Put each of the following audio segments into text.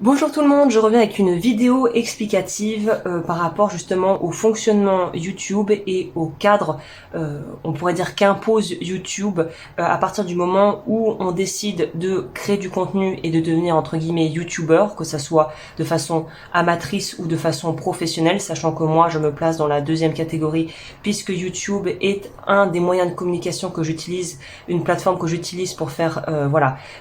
Bonjour tout le monde, je reviens avec une vidéo explicative par rapport justement au fonctionnement YouTube et au cadre, on pourrait dire qu'impose YouTube à partir du moment où on décide de créer du contenu et de devenir entre guillemets YouTuber, que ça soit de façon amatrice ou de façon professionnelle, sachant que moi je me place dans la deuxième catégorie puisque YouTube est un des moyens de communication que j'utilise, une plateforme que j'utilise pour faire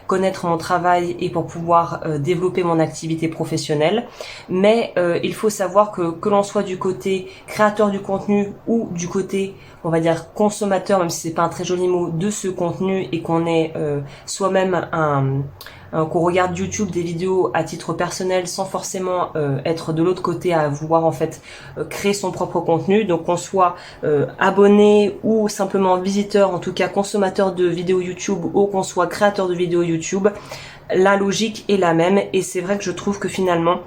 connaître mon travail et pour pouvoir développer mon activité professionnelle. Mais il faut savoir que l'on soit du côté créateur du contenu ou du côté, on va dire, consommateur, même si c'est pas un très joli mot, de ce contenu et qu'on est soi-même qu'on regarde YouTube des vidéos à titre personnel sans forcément être de l'autre côté à vouloir en fait créer son propre contenu, donc qu'on soit abonné ou simplement visiteur, en tout cas consommateur de vidéos YouTube ou qu'on soit créateur de vidéos YouTube, la logique est la même. Et c'est vrai que je trouve que finalement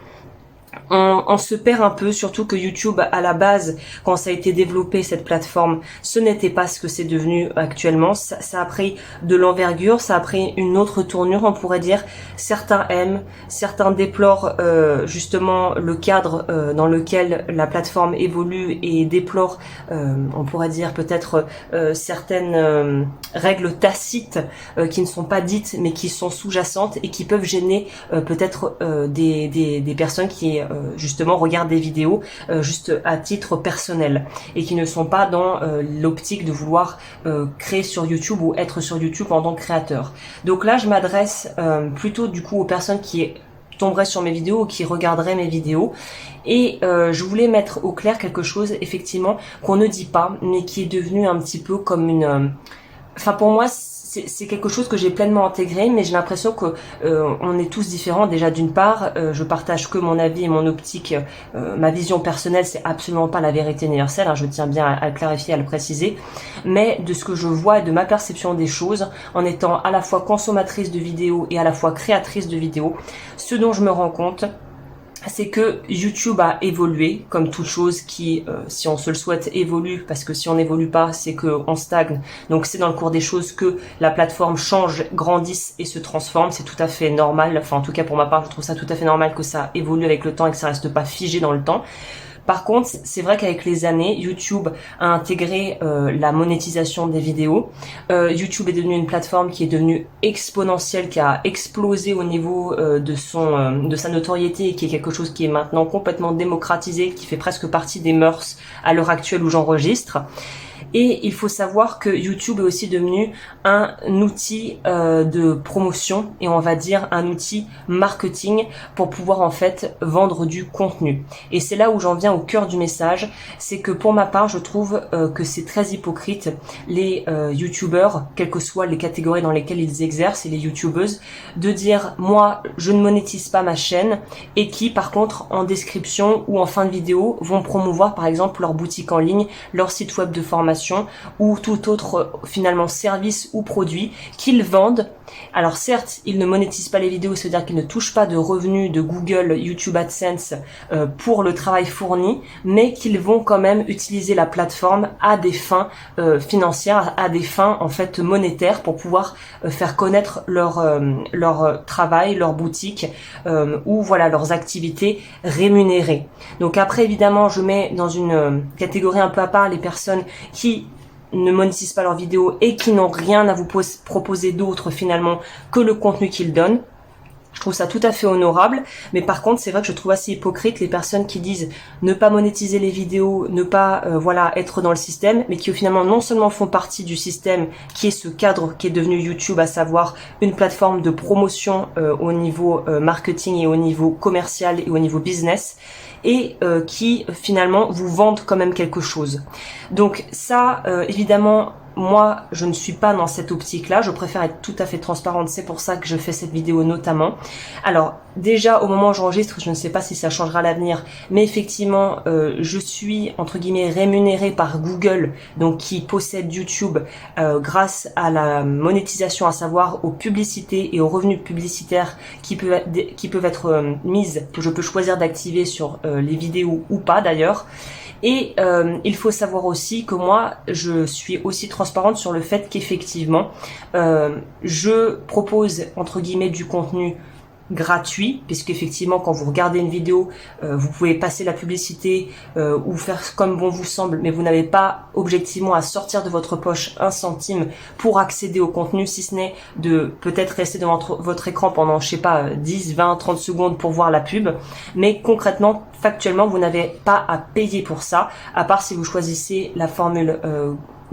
on se perd un peu, surtout que YouTube, à la base, quand ça a été développé, cette plateforme, ce n'était pas ce que c'est devenu actuellement. Ça a pris de l'envergure, ça a pris une autre tournure, on pourrait dire. Certains aiment, certains déplorent justement le cadre dans lequel la plateforme évolue et déplorent, on pourrait dire peut-être certaines règles tacites qui ne sont pas dites, mais qui sont sous-jacentes et qui peuvent gêner peut-être des personnes qui justement regardent des vidéos juste à titre personnel et qui ne sont pas dans l'optique de vouloir créer sur YouTube ou être sur YouTube en tant que créateur. Donc là je m'adresse plutôt du coup aux personnes qui tomberaient sur mes vidéos ou qui regarderaient mes vidéos, et je voulais mettre au clair quelque chose effectivement qu'on ne dit pas mais qui est devenu un petit peu comme une enfin pour moi c'est quelque chose que j'ai pleinement intégré, mais j'ai l'impression que on est tous différents. Déjà d'une part, je partage que mon avis et mon optique, ma vision personnelle, c'est absolument pas la vérité universelle, hein, je tiens bien à le clarifier, à le préciser, mais de ce que je vois et de ma perception des choses, en étant à la fois consommatrice de vidéos et à la fois créatrice de vidéos, ce dont je me rends compte, c'est que YouTube a évolué, comme toute chose qui, si on se le souhaite, évolue, parce que si on n'évolue pas, c'est qu'on stagne. Donc c'est dans le cours des choses que la plateforme change, grandisse et se transforme. C'est tout à fait normal, enfin en tout cas pour ma part, je trouve ça tout à fait normal que ça évolue avec le temps et que ça reste pas figé dans le temps. Par contre, c'est vrai qu'avec les années, YouTube a intégré la monétisation des vidéos. YouTube est devenu une plateforme qui est devenue exponentielle, qui a explosé au niveau de sa notoriété et qui est quelque chose qui est maintenant complètement démocratisé, qui fait presque partie des mœurs à l'heure actuelle où j'enregistre. Et il faut savoir que YouTube est aussi devenu un outil de promotion et on va dire un outil marketing pour pouvoir en fait vendre du contenu. Et c'est là où j'en viens au cœur du message, c'est que pour ma part je trouve que c'est très hypocrite les YouTubeurs, quelles que soient les catégories dans lesquelles ils exercent, et les YouTubeuses, de dire moi je ne monétise pas ma chaîne, et qui par contre en description ou en fin de vidéo vont promouvoir par exemple leur boutique en ligne, leur site web de formation ou tout autre finalement service ou produit qu'ils vendent. Alors certes, ils ne monétisent pas les vidéos, c'est-à-dire qu'ils ne touchent pas de revenus de Google, YouTube AdSense pour le travail fourni, mais qu'ils vont quand même utiliser la plateforme à des fins financières, à des fins en fait monétaires pour pouvoir faire connaître leur travail, leur boutique ou voilà leurs activités rémunérées. Donc après évidemment, je mets dans une catégorie un peu à part les personnes qui ne monétisent pas leurs vidéos et qui n'ont rien à vous proposer d'autre finalement que le contenu qu'ils donnent. Je trouve ça tout à fait honorable, mais par contre c'est vrai que je trouve assez hypocrite les personnes qui disent ne pas monétiser les vidéos, ne pas être dans le système, mais qui finalement non seulement font partie du système qui est ce cadre qui est devenu YouTube, à savoir une plateforme de promotion au niveau marketing et au niveau commercial et au niveau business, et qui finalement vous vendent quand même quelque chose. Donc ça évidemment, moi, je ne suis pas dans cette optique-là, je préfère être tout à fait transparente, c'est pour ça que je fais cette vidéo notamment. Alors, déjà, au moment où j'enregistre, je ne sais pas si ça changera à l'avenir, mais effectivement, je suis, entre guillemets, rémunérée par Google, donc qui possède YouTube, grâce à la monétisation, à savoir aux publicités et aux revenus publicitaires qui peuvent être mises, que je peux choisir d'activer sur les vidéos ou pas d'ailleurs. Et il faut savoir aussi que moi, je suis aussi transparente sur le fait qu'effectivement, je propose, entre guillemets, du contenu gratuit, puisqu'effectivement quand vous regardez une vidéo, vous pouvez passer la publicité ou faire comme bon vous semble, mais vous n'avez pas objectivement à sortir de votre poche un centime pour accéder au contenu, si ce n'est de peut-être rester devant votre écran pendant, je sais pas, 10, 20, 30 secondes pour voir la pub. Mais concrètement, factuellement, vous n'avez pas à payer pour ça, à part si vous choisissez la formule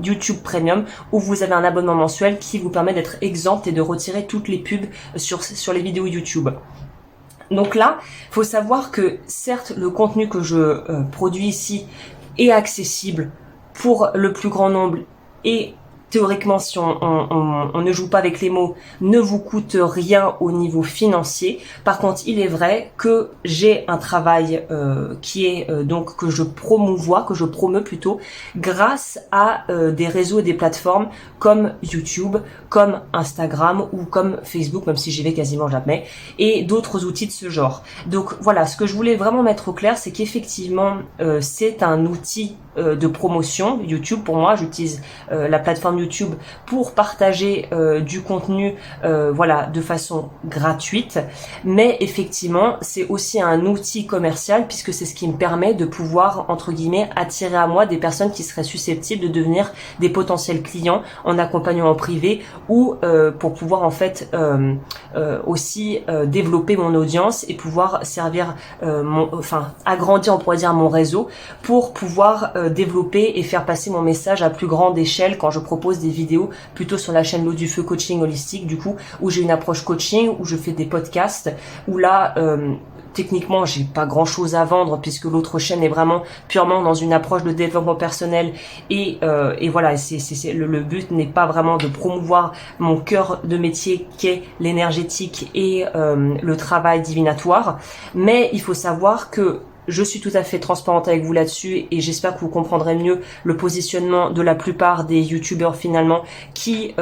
YouTube Premium, où vous avez un abonnement mensuel qui vous permet d'être exempt et de retirer toutes les pubs sur les vidéos YouTube. Donc là, faut savoir que certes, le contenu que je produis ici est accessible pour le plus grand nombre et théoriquement, si on ne joue pas avec les mots, ne vous coûte rien au niveau financier. Par contre, il est vrai que j'ai un travail qui est donc que je promeus plutôt, grâce à des réseaux et des plateformes comme YouTube, comme Instagram ou comme Facebook, même si j'y vais quasiment jamais, et d'autres outils de ce genre. Donc voilà, ce que je voulais vraiment mettre au clair, c'est qu'effectivement, c'est un outil de promotion. YouTube, pour moi, j'utilise la plateforme YouTube pour partager du contenu voilà, de façon gratuite, mais effectivement c'est aussi un outil commercial, puisque c'est ce qui me permet de pouvoir, entre guillemets, attirer à moi des personnes qui seraient susceptibles de devenir des potentiels clients en accompagnement privé, ou pour pouvoir en fait aussi développer mon audience et pouvoir servir agrandir, on pourrait dire, mon réseau, pour pouvoir développer et faire passer mon message à plus grande échelle quand je propose des vidéos plutôt sur la chaîne L'eau du feu coaching holistique, du coup, où j'ai une approche coaching, où je fais des podcasts, où là techniquement j'ai pas grand chose à vendre, puisque l'autre chaîne est vraiment purement dans une approche de développement personnel, et voilà, le but n'est pas vraiment de promouvoir mon cœur de métier qu'est l'énergétique et le travail divinatoire, mais il faut savoir que je suis tout à fait transparente avec vous là-dessus, et j'espère que vous comprendrez mieux le positionnement de la plupart des youtubeurs finalement qui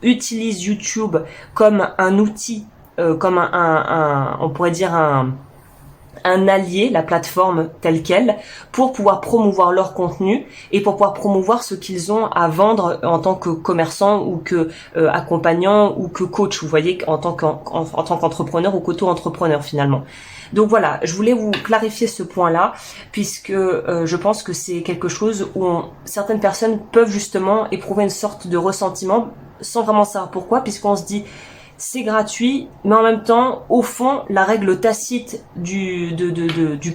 utilisent YouTube comme un outil, comme on pourrait dire un allié, la plateforme telle quelle, pour pouvoir promouvoir leur contenu et pour pouvoir promouvoir ce qu'ils ont à vendre en tant que commerçant ou que accompagnant ou que coach, vous voyez, en tant qu'entrepreneur ou qu'auto-entrepreneur finalement. Donc voilà, je voulais vous clarifier ce point-là, puisque je pense que c'est quelque chose où certaines personnes peuvent justement éprouver une sorte de ressentiment sans vraiment savoir pourquoi, puisqu'on se dit c'est gratuit, mais en même temps, au fond, la règle tacite du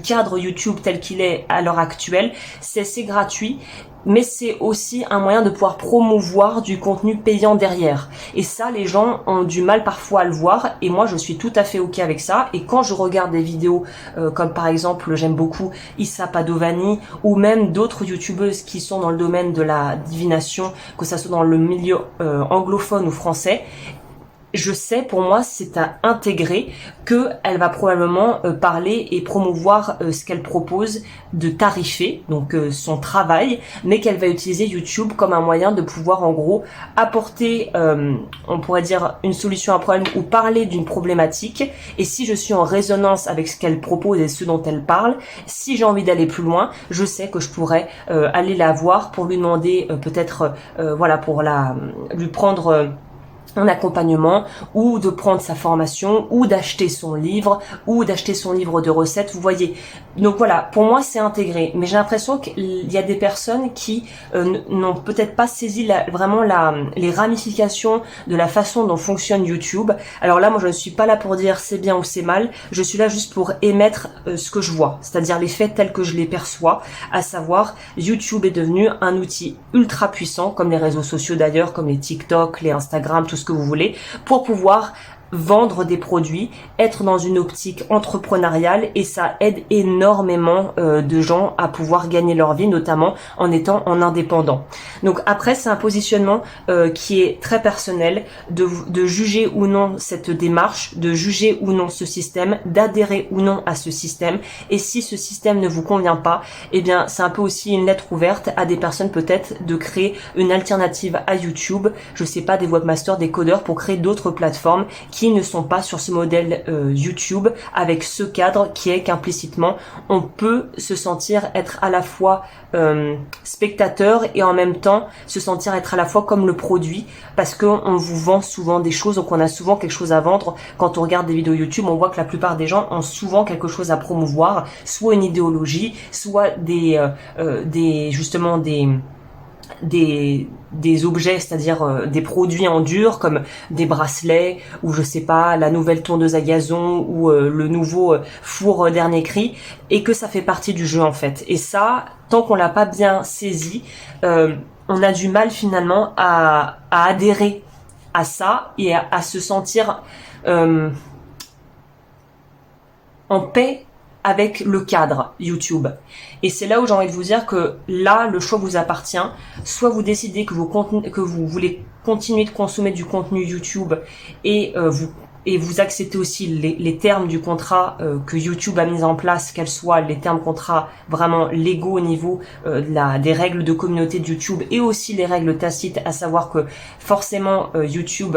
cadre YouTube tel qu'il est à l'heure actuelle, c'est gratuit, mais c'est aussi un moyen de pouvoir promouvoir du contenu payant derrière. Et ça, les gens ont du mal parfois à le voir, et moi je suis tout à fait ok avec ça. Et quand je regarde des vidéos comme par exemple, j'aime beaucoup Issa Padovani, ou même d'autres youtubeuses qui sont dans le domaine de la divination, que ça soit dans le milieu anglophone ou français, je sais, pour moi, c'est à intégrer que elle va probablement parler et promouvoir ce qu'elle propose de tarifé, donc son travail, mais qu'elle va utiliser YouTube comme un moyen de pouvoir en gros apporter, on pourrait dire, une solution à un problème ou parler d'une problématique. Et si je suis en résonance avec ce qu'elle propose et ce dont elle parle, si j'ai envie d'aller plus loin, je sais que je pourrais aller la voir pour lui demander peut-être, voilà, pour lui prendre un accompagnement, ou de prendre sa formation, ou d'acheter son livre, ou d'acheter son livre de recettes, vous voyez. Donc voilà, pour moi c'est intégré, mais j'ai l'impression qu'il y a des personnes qui n'ont peut-être pas saisi vraiment les ramifications de la façon dont fonctionne YouTube. Alors là, moi je ne suis pas là pour dire c'est bien ou c'est mal, je suis là juste pour émettre ce que je vois, c'est-à-dire les faits tels que je les perçois, à savoir YouTube est devenu un outil ultra puissant, comme les réseaux sociaux d'ailleurs, comme les TikTok, les Instagram, tout ce que vous voulez, pour pouvoir vendre des produits, être dans une optique entrepreneuriale, et ça aide énormément de gens à pouvoir gagner leur vie, notamment en étant en indépendant. Donc après, c'est un positionnement qui est très personnel, de juger ou non cette démarche, de juger ou non ce système, d'adhérer ou non à ce système, et si ce système ne vous convient pas, eh bien c'est un peu aussi une lettre ouverte à des personnes peut-être de créer une alternative à YouTube, je sais pas, des webmasters, des codeurs, pour créer d'autres plateformes qui qui ne sont pas sur ce modèle YouTube, avec ce cadre qui est qu'implicitement on peut se sentir être à la fois spectateur et en même temps se sentir être à la fois comme le produit, parce qu'on vous vend souvent des choses, donc on a souvent quelque chose à vendre. Quand on regarde des vidéos YouTube, on voit que la plupart des gens ont souvent quelque chose à promouvoir, soit une idéologie, soit justement des objets, c'est-à-dire des produits en dur comme des bracelets ou je sais pas, la nouvelle tondeuse à gazon ou le nouveau four dernier cri, et que ça fait partie du jeu en fait. Et ça, tant qu'on l'a pas bien saisi, on a du mal finalement à adhérer à ça et à se sentir en paix avec le cadre YouTube. Et c'est là où j'ai envie de vous dire que là, le choix vous appartient. Soit vous décidez que vous voulez continuer de consommer du contenu YouTube et vous acceptez aussi les termes du contrat que YouTube a mis en place, qu'elles soient les termes contrats vraiment légaux au niveau des règles de communauté de YouTube et aussi les règles tacites, à savoir que forcément YouTube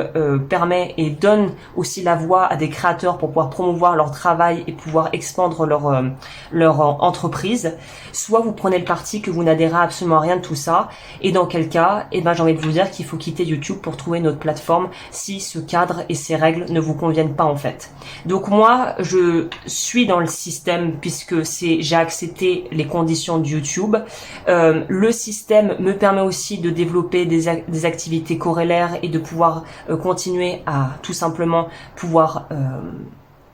permet et donne aussi la voix à des créateurs pour pouvoir promouvoir leur travail et pouvoir expandre leur entreprise. Soit vous prenez le parti que vous n'adhérez absolument à rien de tout ça, et dans quel cas, j'ai envie de vous dire qu'il faut quitter YouTube pour trouver une autre plateforme si ce cadre et ces règles ne vous conviennent pas en fait. Donc moi, je suis dans le système puisque j'ai accepté les conditions de YouTube. Le système me permet aussi de développer des activités corrélaires et de pouvoir continuer à tout simplement pouvoir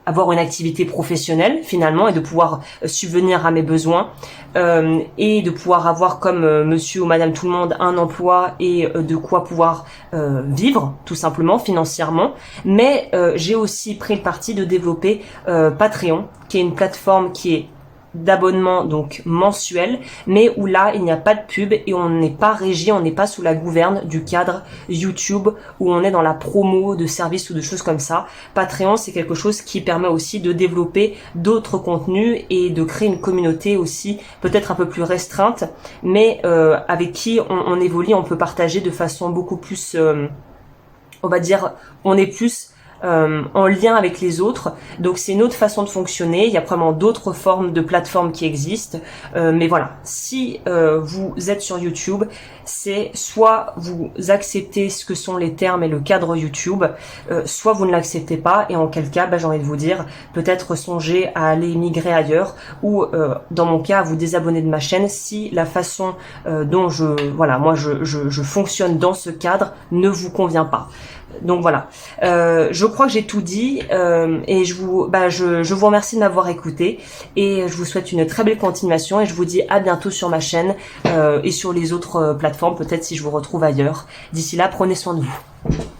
avoir une activité professionnelle finalement et de pouvoir subvenir à mes besoins et de pouvoir avoir comme monsieur ou madame tout le monde un emploi et de quoi pouvoir vivre tout simplement financièrement. Mais j'ai aussi pris le parti de développer Patreon, qui est une plateforme qui est d'abonnement donc mensuel, mais où là il n'y a pas de pub et on n'est pas régi, on n'est pas sous la gouverne du cadre YouTube où on est dans la promo de services ou de choses comme ça. Patreon, c'est quelque chose qui permet aussi de développer d'autres contenus et de créer une communauté aussi peut-être un peu plus restreinte, mais avec qui on évolue, on peut partager de façon beaucoup plus on va dire, on est plus en lien avec les autres. Donc c'est une autre façon de fonctionner. Il y a probablement d'autres formes de plateformes qui existent. Mais voilà, si vous êtes sur YouTube, c'est soit vous acceptez ce que sont les termes et le cadre YouTube, soit vous ne l'acceptez pas. Et en quel cas, j'ai envie de vous dire, peut-être songer à aller migrer ailleurs ou dans mon cas, à vous désabonner de ma chaîne si la façon dont moi je fonctionne dans ce cadre ne vous convient pas. Donc voilà, je crois que j'ai tout dit et je vous remercie de m'avoir écouté et je vous souhaite une très belle continuation et je vous dis à bientôt sur ma chaîne et sur les autres plateformes, peut-être si je vous retrouve ailleurs. D'ici là, prenez soin de vous.